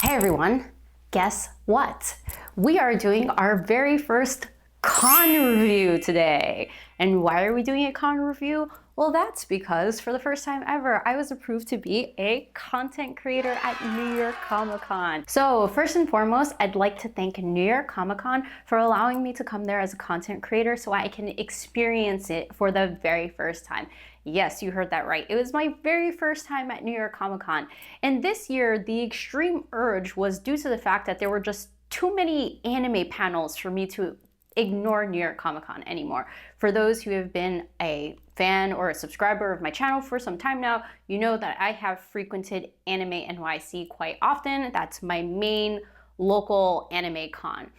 Hey everyone, guess what? We are doing our very first con review today. And why are we doing a con review? Well, that's because for the first time ever, I was approved to be a content creator at New York Comic Con. So first and foremost, I'd like to thank New York Comic Con for allowing me to come there as a content creator so I can experience it for the very first time. Yes, you heard that right. It was my very first time at New York Comic Con. And this year, the extreme urge was due to the fact that there were just too many anime panels for me to ignore New York Comic Con anymore. For those who have been a fan or a subscriber of my channel for some time now, you know that I have frequented Anime NYC quite often. That's my main local anime con.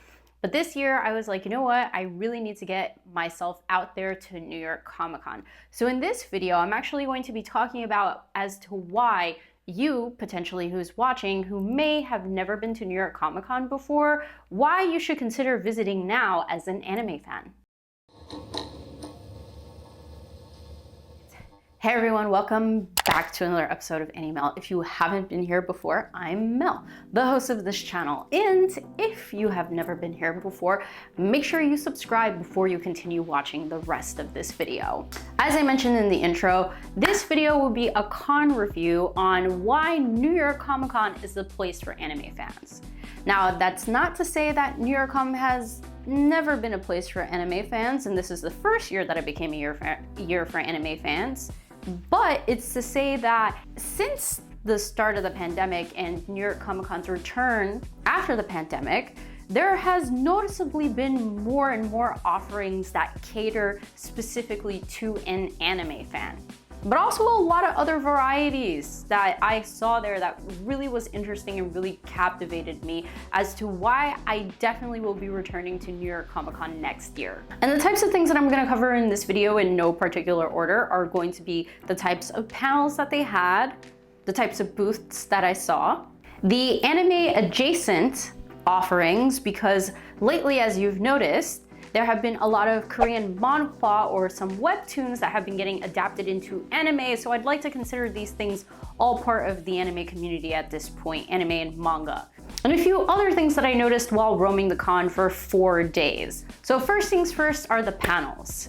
But this year I was like, you know what? I really need to get myself out there to New York Comic Con. So in this video, I'm actually going to be talking about as to why you, potentially who's watching, who may have never been to New York Comic Con before, why you should consider visiting now as an anime fan. Hey everyone, welcome back to another episode of AniMel. If you haven't been here before, I'm Mel, the host of this channel. And if you have never been here before, make sure you subscribe before you continue watching the rest of this video. As I mentioned in the intro, this video will be a con review on why New York Comic Con is the place for anime fans. Now, that's not to say that New York Comic has never been a place for anime fans, and this is the first year that it became a year for anime fans. But it's to say that since the start of the pandemic and New York Comic Con's return after the pandemic, there has noticeably been more and more offerings that cater specifically to an anime fan. But also a lot of other varieties that I saw there that really was interesting and really captivated me as to why I definitely will be returning to New York Comic Con next year. And the types of things that I'm going to cover in this video in no particular order are going to be the types of panels that they had, the types of booths that I saw, the anime adjacent offerings, because lately, as you've noticed, there have been a lot of Korean manhwa or some webtoons that have been getting adapted into anime, so I'd like to consider these things all part of the anime community at this point, anime and manga. And a few other things that I noticed while roaming the con for 4 days. So first things first are the panels.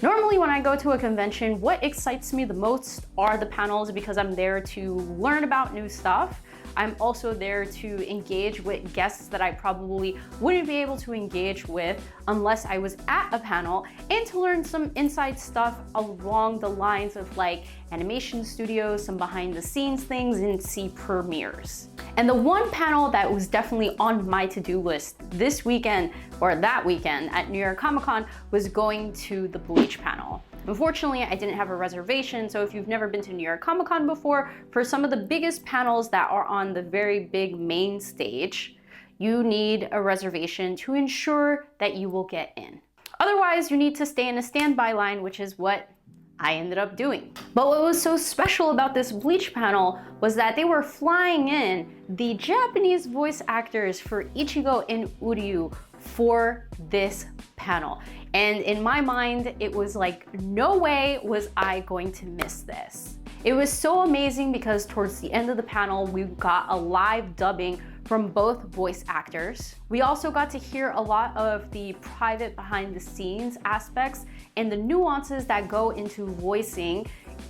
Normally when I go to a convention, what excites me the most are the panels because I'm there to learn about new stuff. I'm also there to engage with guests that I probably wouldn't be able to engage with unless I was at a panel, and to learn some inside stuff along the lines of like animation studios, some behind the scenes things, and see premieres. And the one panel that was definitely on my to-do list this weekend or that weekend at New York Comic Con was going to the Bleach panel. Unfortunately, I didn't have a reservation, so if you've never been to New York Comic Con before, for some of the biggest panels that are on the very big main stage, you need a reservation to ensure that you will get in. Otherwise, you need to stay in a standby line, which is what I ended up doing. But what was so special about this Bleach panel was that they were flying in the Japanese voice actors for Ichigo and Uryu for this panel. And in my mind, it was like, no way was I going to miss this. It was so amazing because towards the end of the panel, we got a live dubbing from both voice actors. We also got to hear a lot of the private behind the scenes aspects and the nuances that go into voicing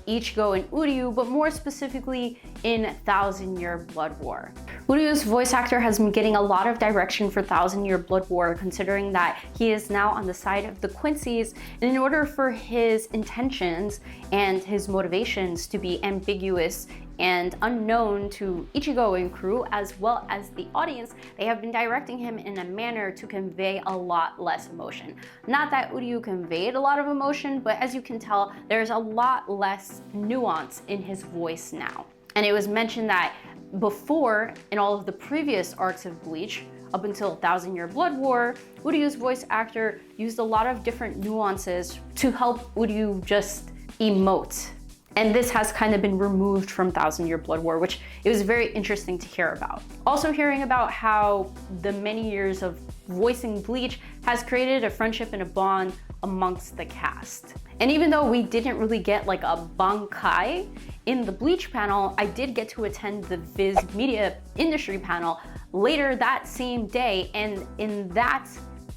Ichigo and Uryu, but more specifically in Thousand Year Blood War. Uryu's voice actor has been getting a lot of direction for Thousand Year Blood War, considering that he is now on the side of the Quincy's, and in order for his intentions and his motivations to be ambiguous and unknown to Ichigo and crew, as well as the audience, they have been directing him in a manner to convey a lot less emotion. Not that Uryu conveyed a lot of emotion, but as you can tell, there's a lot less nuance in his voice now. And it was mentioned that before, in all of the previous arcs of Bleach, up until Thousand Year Blood War, Uryu's voice actor used a lot of different nuances to help Uryu just emote. And this has kind of been removed from Thousand Year Blood War, which it was very interesting to hear about. Also hearing about how the many years of voicing Bleach has created a friendship and a bond amongst the cast. And even though we didn't really get like a bankai in the Bleach panel, I did get to attend the Viz Media Industry panel later that same day, and in that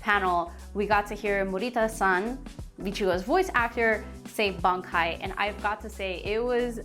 panel, we got to hear Morita-san, Ichigo's voice actor, say bankai, and I've got to say it was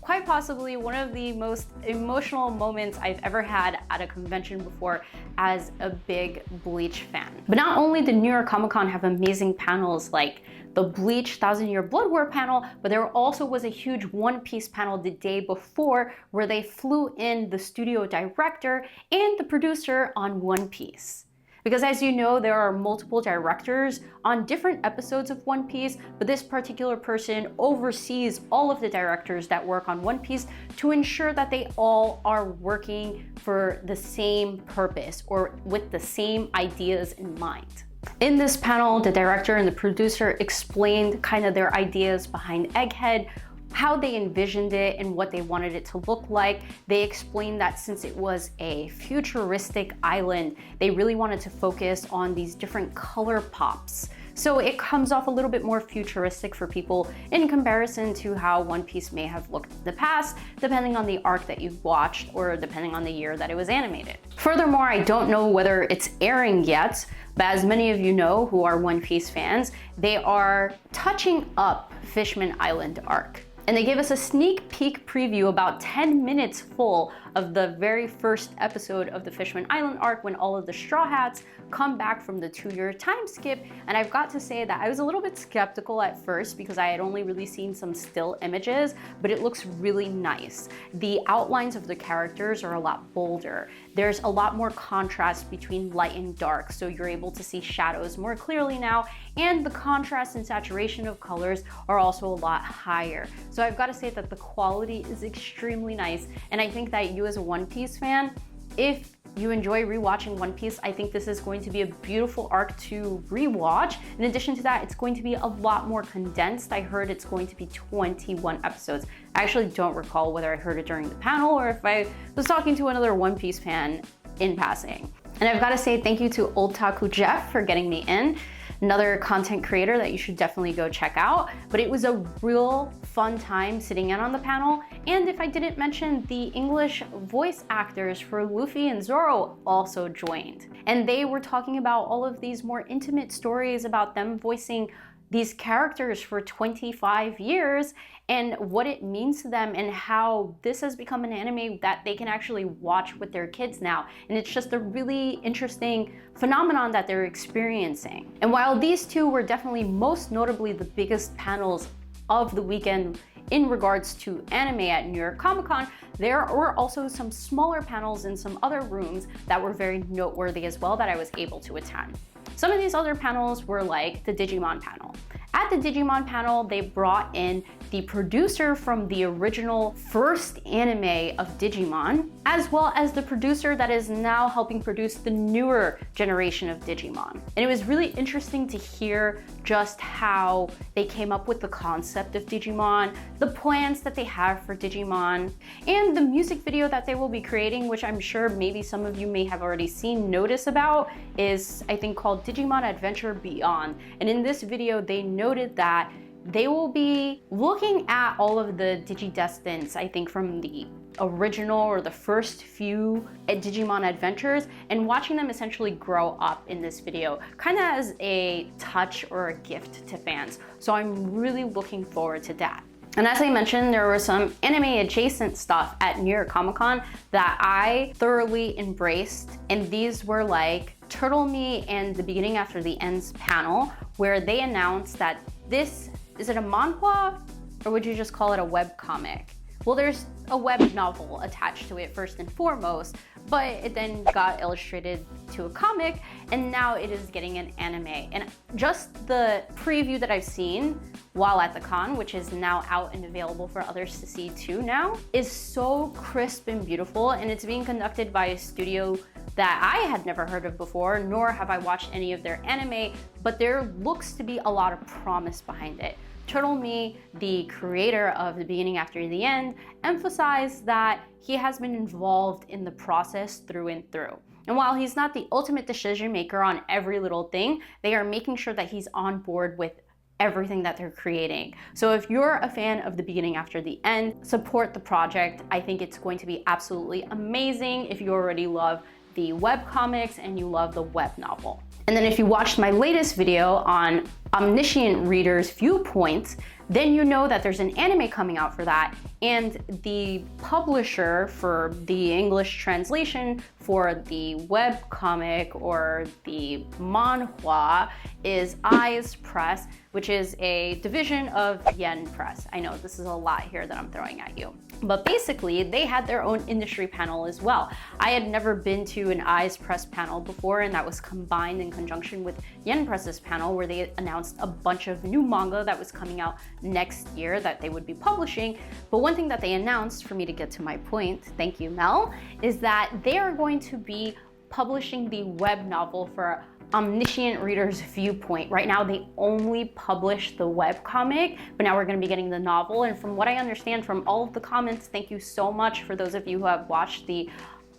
quite possibly one of the most emotional moments I've ever had at a convention before as a big Bleach fan. But not only did New York Comic Con have amazing panels like the Bleach 1000 Year Blood War panel, but there also was a huge One Piece panel the day before where they flew in the studio director and the producer on One Piece. Because as you know, there are multiple directors on different episodes of One Piece, but this particular person oversees all of the directors that work on One Piece to ensure that they all are working for the same purpose or with the same ideas in mind. In this panel, the director and the producer explained kind of their ideas behind Egghead, how they envisioned it and what they wanted it to look like. They explained that since it was a futuristic island, they really wanted to focus on these different color pops. So it comes off a little bit more futuristic for people in comparison to how One Piece may have looked in the past, depending on the arc that you've watched or depending on the year that it was animated. Furthermore, I don't know whether it's airing yet, but as many of you know who are One Piece fans, they are touching up Fishman Island arc. And they gave us a sneak peek preview about 10 minutes full of the very first episode of the Fishman Island arc when all of the Straw Hats come back from the 2-year time skip. And I've got to say that I was a little bit skeptical at first because I had only really seen some still images, but it looks really nice. The outlines of the characters are a lot bolder. There's a lot more contrast between light and dark, so you're able to see shadows more clearly now, and the contrast and saturation of colors are also a lot higher. So I've got to say that the quality is extremely nice, and I think that you as a One Piece fan, if you enjoy rewatching One Piece, I think this is going to be a beautiful arc to rewatch. In addition to that, it's going to be a lot more condensed. I heard it's going to be 21 episodes. I actually don't recall whether I heard it during the panel or if I was talking to another One Piece fan in passing. And I've got to say thank you to Old Taku Jeff for getting me in. Another content creator that you should definitely go check out. But it was a real fun time sitting in on the panel. And if I didn't mention, the English voice actors for Luffy and Zoro also joined. And they were talking about all of these more intimate stories about them voicing these characters for 25 years and what it means to them and how this has become an anime that they can actually watch with their kids now. And it's just a really interesting phenomenon that they're experiencing. And while these two were definitely most notably the biggest panels of the weekend in regards to anime at New York Comic Con, there were also some smaller panels in some other rooms that were very noteworthy as well that I was able to attend. Some of these other panels were like the Digimon panel. At the Digimon panel, they brought in the producer from the original first anime of Digimon, as well as the producer that is now helping produce the newer generation of Digimon. And it was really interesting to hear just how they came up with the concept of Digimon, the plans that they have for Digimon, and the music video that they will be creating, which I'm sure maybe some of you may have already seen notice about, is I think called Digimon Adventure Beyond. And in this video, they noted that they will be looking at all of the Digidestineds, I think from the original or the first few Digimon adventures, and watching them essentially grow up in this video, kind of as a touch or a gift to fans. So I'm really looking forward to that. And as I mentioned, there was some anime adjacent stuff at New York Comic Con that I thoroughly embraced. And these were like Turtle Me and The Beginning After the Ends panel, where they announced that this, is it a manhwa or would you just call it a web comic? Well, there's a web novel attached to it first and foremost, but it then got illustrated to a comic and now it is getting an anime. And just the preview that I've seen while at the con, which is now out and available for others to see too now, is so crisp and beautiful, and it's being conducted by a studio that I had never heard of before, nor have I watched any of their anime, but there looks to be a lot of promise behind it. Turtle Me, the creator of The Beginning After the End, emphasized that he has been involved in the process through and through. And while he's not the ultimate decision maker on every little thing, they are making sure that he's on board with everything that they're creating. So if you're a fan of the beginning after the end, support the project. I think it's going to be absolutely amazing if you already love the webcomics and you love the web novel. And then if you watched my latest video on omniscient readers' viewpoints, then you know that there's an anime coming out for that. And the publisher for the English translation for the webcomic or the manhwa is Eyes Press, which is a division of Yen Press. I know this is a lot here that I'm throwing at you. But basically, they had their own industry panel as well. I had never been to an Eyes Press panel before, and that was combined in conjunction with Yen Press's panel, where they announced a bunch of new manga that was coming out next year that they would be publishing. But one thing that they announced, for me to get to my point, thank you, Mel, is that they are going to be publishing the web novel for omniscient readers' viewpoint. Right now, they only publish the webcomic, but now we're going to be getting the novel. And from what I understand from all of the comments, thank you so much for those of you who have watched the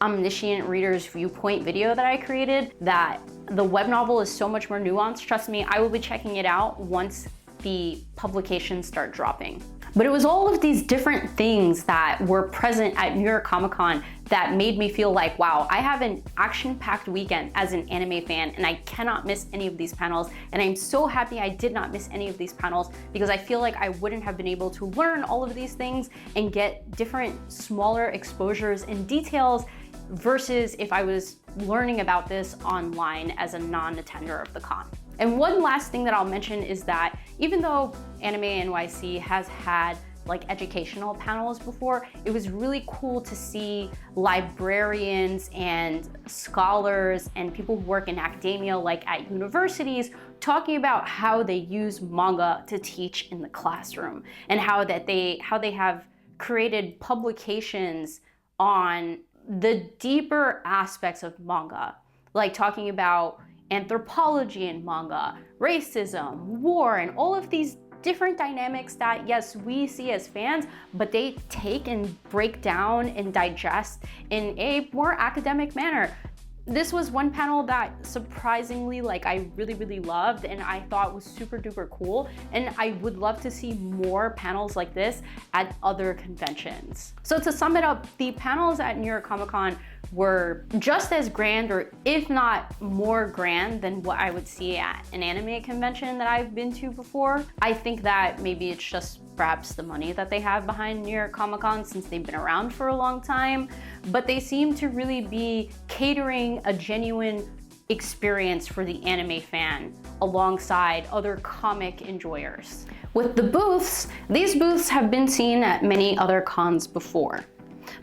omniscient readers' viewpoint video that I created, that the web novel is so much more nuanced. Trust me, I will be checking it out once the publications start dropping. But it was all of these different things that were present at New York Comic Con that made me feel like, wow, I have an action-packed weekend as an anime fan and I cannot miss any of these panels. And I'm so happy I did not miss any of these panels, because I feel like I wouldn't have been able to learn all of these things and get different smaller exposures and details versus if I was learning about this online as a non-attender of the con. And one last thing that I'll mention is that even though Anime NYC has had like educational panels before, it was really cool to see librarians and scholars and people who work in academia, like at universities, talking about how they use manga to teach in the classroom, and how they have created publications on the deeper aspects of manga, like talking about anthropology in manga, racism, war, and all of these different dynamics that, yes, we see as fans, but they take and break down and digest in a more academic manner. This was one panel that surprisingly, like, I really loved and I thought was super duper cool. And I would love to see more panels like this at other conventions. So to sum it up, the panels at New York Comic Con were just as grand, or if not more grand, than what I would see at an anime convention that I've been to before. I think that maybe it's just perhaps the money that they have behind New York Comic Con, since they've been around for a long time, but they seem to really be catering a genuine experience for the anime fan alongside other comic enjoyers. With the booths, these booths have been seen at many other cons before.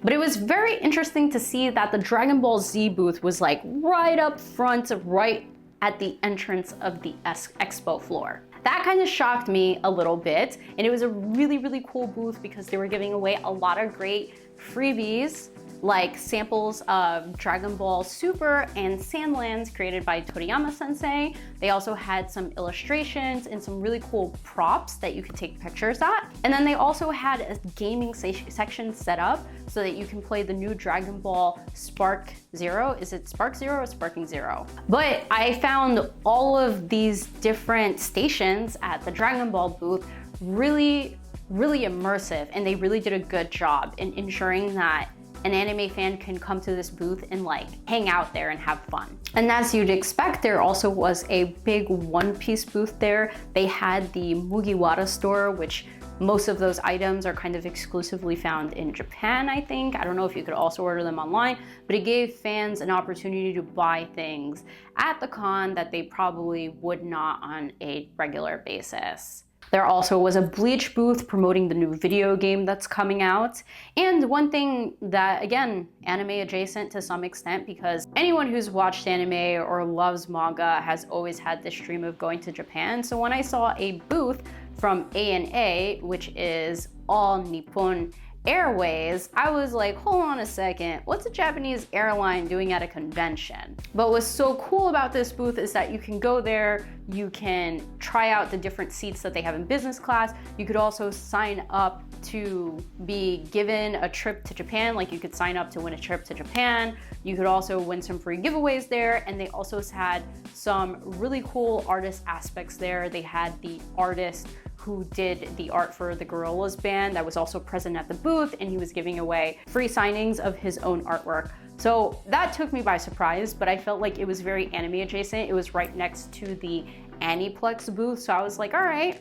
But it was very interesting to see that the Dragon Ball Z booth was like right up front, right at the entrance of the expo floor. That kind of shocked me a little bit, and it was a really cool booth because they were giving away a lot of great freebies, like samples of Dragon Ball Super and Sandlands created by Toriyama sensei. They also had some illustrations and some really cool props that you could take pictures at. And then they also had a gaming section set up so that you can play the new Dragon Ball Spark Zero. Is it Spark Zero or Sparking Zero? But I found all of these different stations at the Dragon Ball booth really immersive, and they really did a good job in ensuring that an anime fan can come to this booth and like hang out there and have fun. And as you'd expect, there also was a big One Piece booth there. They had the Mugiwara store, which most of those items are kind of exclusively found in Japan, I think. I don't know if you could also order them online, but it gave fans an opportunity to buy things at the con that they probably would not on a regular basis. There also was a Bleach booth promoting the new video game that's coming out. And one thing that, again, anime adjacent to some extent, because anyone who's watched anime or loves manga has always had this dream of going to Japan. So when I saw a booth from ANA, which is All Nippon Airways, I was like, hold on a second, what's a Japanese airline doing at a convention? But what's so cool about this booth is that you can go there, you can try out the different seats that they have in business class. You could also sign up to be given a trip to Japan. Like, you could sign up to win a trip to Japan. You could also win some free giveaways there. And they also had some really cool artist aspects there. They had the artist who did the art for the Gorillaz band that was also present at the booth, and he was giving away free signings of his own artwork. So that took me by surprise, but I felt like it was very anime adjacent. It was right next to the Aniplex booth, so I was like, all right,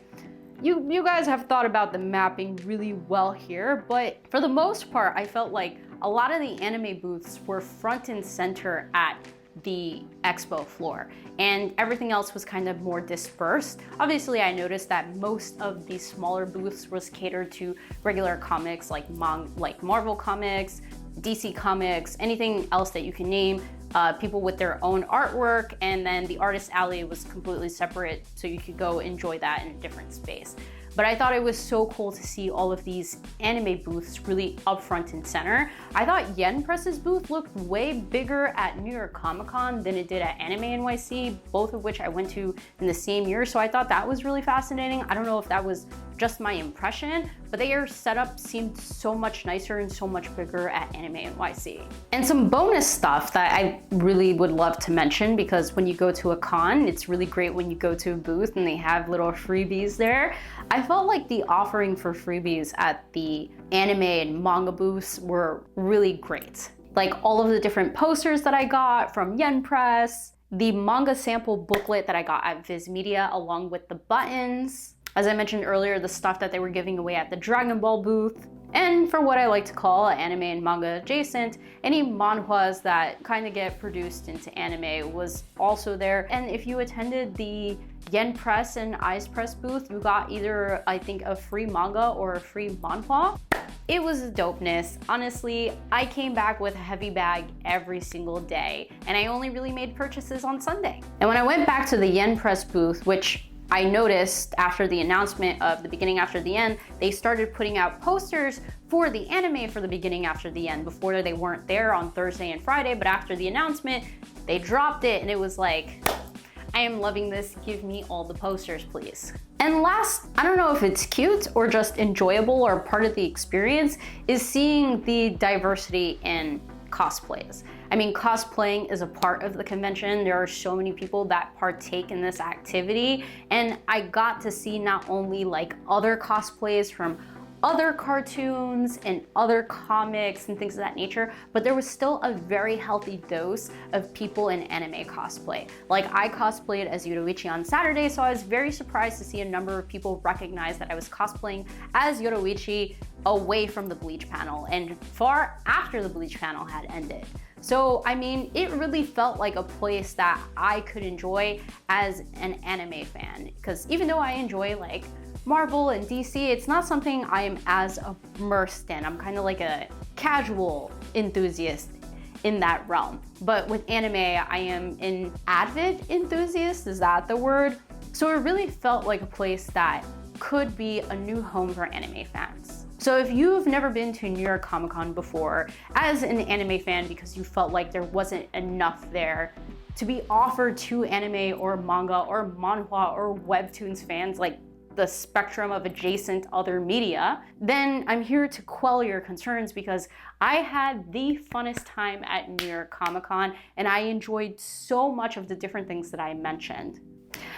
you guys have thought about the mapping really well here. But for the most part, I felt like a lot of the anime booths were front and center at the expo floor, and everything else was kind of more dispersed. Obviously, I noticed that most of the smaller booths was catered to regular comics like Marvel comics, DC comics, anything else that you can name, people with their own artwork, and then the artist alley was completely separate, so you could go enjoy that in a different space. But I thought it was so cool to see all of these anime booths really up front and center. I thought Yen Press's booth looked way bigger at New York Comic Con than it did at Anime NYC, both of which I went to in the same year. So I thought that was really fascinating. I don't know if that was just my impression, but their setup seemed so much nicer and so much bigger at Anime NYC. And some bonus stuff that I really would love to mention, because when you go to a con, it's really great when you go to a booth and they have little freebies there. I felt like the offering for freebies at the anime and manga booths were really great. Like all of the different posters that I got from Yen Press, the manga sample booklet that I got at Viz Media, along with the buttons. As I mentioned earlier, the stuff that they were giving away at the Dragon Ball booth. And for what I like to call anime and manga adjacent, any manhwas that kind of get produced into anime was also there. And if you attended the Yen Press and Eyes Press booth, you got either, I think, a free manga or a free manhwa. It was a dopeness. Honestly, I came back with a heavy bag every single day, and I only really made purchases on Sunday. And when I went back to the Yen Press booth, which I noticed after the announcement of The Beginning After the End, they started putting out posters for the anime for The Beginning After the End. Before, they weren't there on Thursday and Friday, but after the announcement, they dropped it, and it was like, I am loving this, give me all the posters, please. And last, I don't know if it's cute or just enjoyable or part of the experience, is seeing the diversity in cosplays. I mean, cosplaying is a part of the convention. There are so many people that partake in this activity, and I got to see not only like other cosplays from other cartoons and other comics and things of that nature, but there was still a very healthy dose of people in anime cosplay. Like, I cosplayed as Yoruichi on Saturday, so I was very surprised to see a number of people recognize that I was cosplaying as Yoruichi away from the Bleach panel and far after the Bleach panel had ended. So, I mean, it really felt like a place that I could enjoy as an anime fan, because even though I enjoy like Marvel and DC, it's not something I am as immersed in. I'm kind of like a casual enthusiast in that realm. But with anime, I am an avid enthusiast, is that the word? So it really felt like a place that could be a new home for anime fans. So if you've never been to New York Comic Con before as an anime fan because you felt like there wasn't enough there to be offered to anime or manga or manhwa or webtoons fans, like the spectrum of adjacent other media, then I'm here to quell your concerns, because I had the funnest time at New York Comic Con and I enjoyed so much of the different things that I mentioned.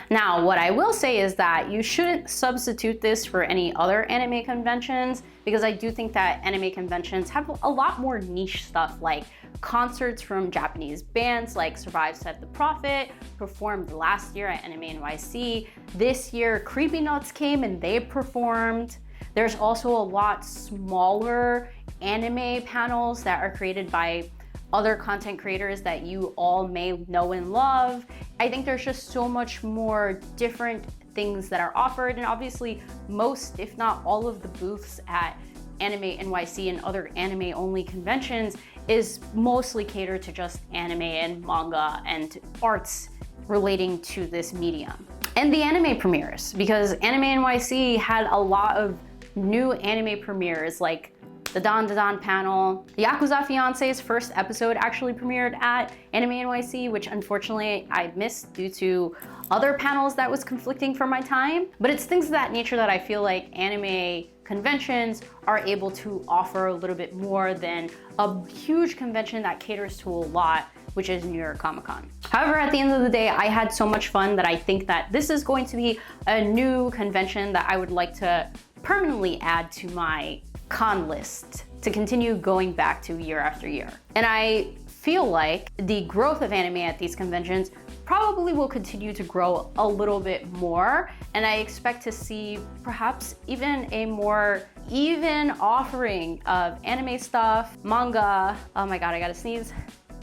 Now, what I will say is that you shouldn't substitute this for any other anime conventions, because I do think that anime conventions have a lot more niche stuff, like concerts from Japanese bands like Survive Set the Prophet performed last year at Anime NYC. This year, Creepy Nuts came and they performed. There's also a lot smaller anime panels that are created by other content creators that you all may know and love. I think there's just so much more different things that are offered, and obviously most, if not all of the booths at Anime NYC and other anime only conventions is mostly catered to just anime and manga and arts relating to this medium. And the anime premieres, because Anime NYC had a lot of new anime premieres, like the Dan Dan panel. The Yakuza Fiance's first episode actually premiered at Anime NYC, which unfortunately I missed due to other panels that was conflicting for my time. But it's things of that nature that I feel like anime conventions are able to offer a little bit more than a huge convention that caters to a lot, which is New York Comic Con. However, at the end of the day, I had so much fun that I think that this is going to be a new convention that I would like to permanently add to my con list to continue going back to year after year. And I feel like the growth of anime at these conventions probably will continue to grow a little bit more, and I expect to see perhaps even a more even offering of anime stuff, manga, oh my god, I gotta sneeze.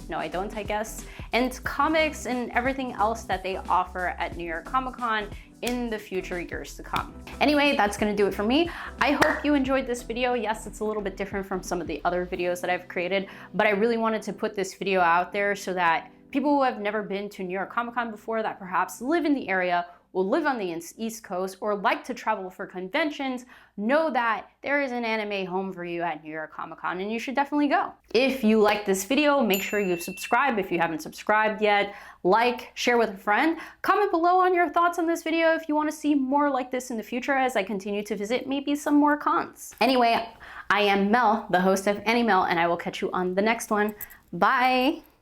No, I don't, I guess. And comics and everything else that they offer at New York Comic Con in the future years to come. Anyway, that's gonna do it for me. I hope you enjoyed this video. Yes, it's a little bit different from some of the other videos that I've created, but I really wanted to put this video out there so that people who have never been to New York Comic Con before, that perhaps live in the area, will live on the East Coast, or like to travel for conventions, know that there is an anime home for you at New York Comic Con, and you should definitely go. If you like this video, make sure you subscribe if you haven't subscribed yet. Like, share with a friend. Comment below on your thoughts on this video if you want to see more like this in the future as I continue to visit maybe some more cons. Anyway, I am Mel, the host of Animel, and I will catch you on the next one. Bye!